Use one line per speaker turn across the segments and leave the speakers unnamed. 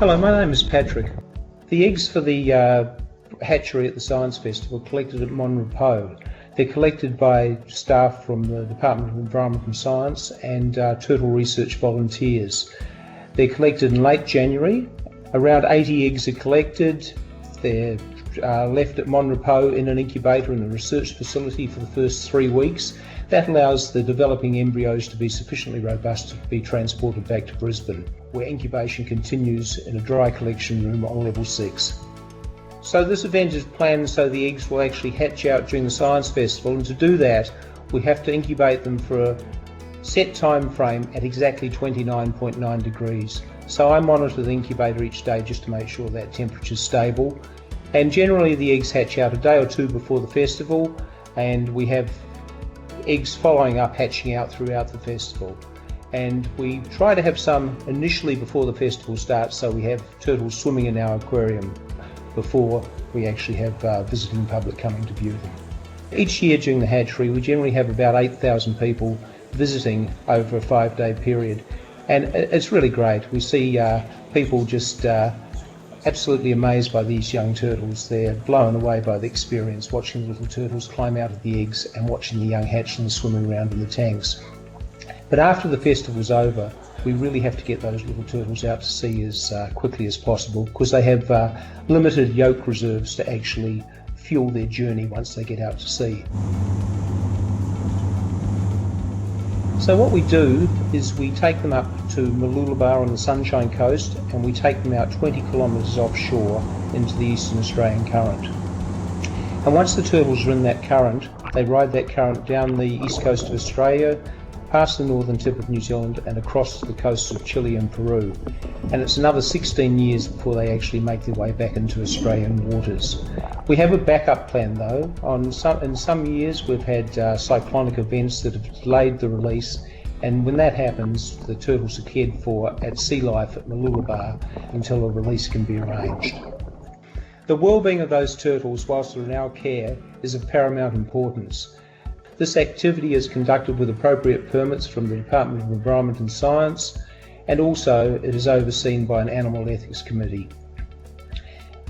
Hello, my name is Patrick. The eggs for the hatchery at the Science Festival are collected at Monrepos. They're collected by staff from the Department of Environment and Science and turtle research volunteers. They're collected in late January. Around 80 eggs are collected. They're left at Monrepos in an incubator in the research facility for the first 3 weeks. That allows the developing embryos to be sufficiently robust to be transported back to Brisbane, where incubation continues in a dry collection room on level 6. So this event is planned so the eggs will actually hatch out during the Science Festival, and to do that we have to incubate them for a set time frame at exactly 29.9 degrees. So I monitor the incubator each day just to make sure that temperature is stable, and generally the eggs hatch out a day or two before the festival, and we have eggs following up hatching out throughout the festival. And we try to have some initially before the festival starts, so we have turtles swimming in our aquarium before we actually have visiting public coming to view them. Each year during the hatchery we generally have about 8,000 people visiting over a 5-day period, and it's really great. We see people just absolutely amazed by these young turtles. They're blown away by the experience, watching the little turtles climb out of the eggs and watching the young hatchlings swimming around in the tanks. But after the festival's over, we really have to get those little turtles out to sea as quickly as possible, because they have limited yolk reserves to actually fuel their journey once they get out to sea. So what we do is we take them up to Mooloolaba on the Sunshine Coast, and we take them out 20 kilometres offshore into the Eastern Australian Current. And once the turtles are in that current, they ride that current down the east coast of Australia, past the northern tip of New Zealand and across the coasts of Chile and Peru. And it's another 16 years before they actually make their way back into Australian waters. We have a backup plan though. In some years we've had cyclonic events that have delayed the release, and when that happens the turtles are cared for at sea life at Mooloolaba until a release can be arranged. The well-being of those turtles whilst they're in our care is of paramount importance. This activity is conducted with appropriate permits from the Department of Environment and Science, and also it is overseen by an Animal Ethics Committee.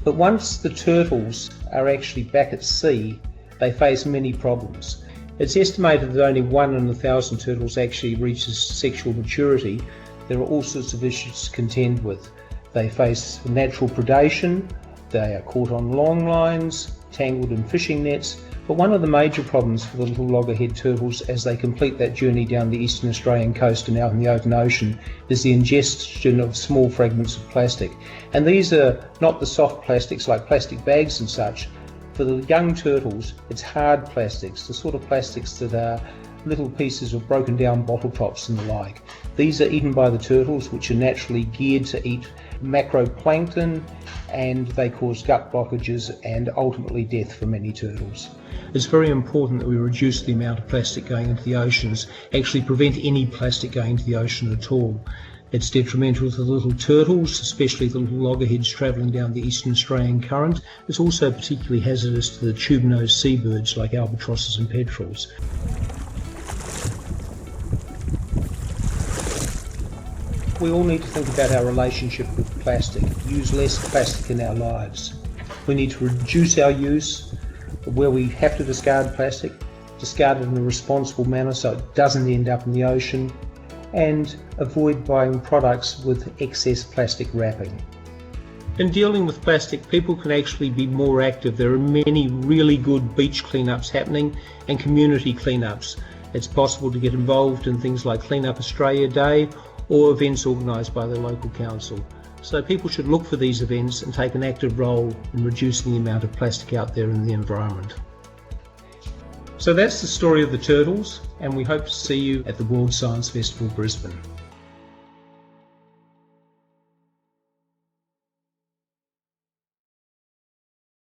But once the turtles are actually back at sea, they face many problems. It's estimated that only 1 in 1,000 turtles actually reaches sexual maturity. There are all sorts of issues to contend with. They face natural predation, they are caught on long lines, tangled in fishing nets. But one of the major problems for the little loggerhead turtles as they complete that journey down the Eastern Australian coast and out in the open ocean is the ingestion of small fragments of plastic. And these are not the soft plastics like plastic bags and such. For the young turtles, it's hard plastics, the sort of plastics that are little pieces of broken down bottle tops and the like. These are eaten by the turtles, which are naturally geared to eat macroplankton, and they cause gut blockages and ultimately death for many turtles. It's very important that we reduce the amount of plastic going into the oceans, actually prevent any plastic going into the ocean at all. It's detrimental to the little turtles, especially the little loggerheads travelling down the Eastern Australian Current. It's also particularly hazardous to the tube-nosed seabirds like albatrosses and petrels. We all need to think about our relationship with plastic, use less plastic in our lives. We need to reduce our use. Where we have to discard plastic, discard it in a responsible manner so it doesn't end up in the ocean, and avoid buying products with excess plastic wrapping. In dealing with plastic, people can actually be more active. There are many really good beach cleanups happening and community cleanups. It's possible to get involved in things like Clean Up Australia Day or events organised by the local council. So people should look for these events and take an active role in reducing the amount of plastic out there in the environment. So that's the story of the turtles, and we hope to see you at the World Science Festival Brisbane.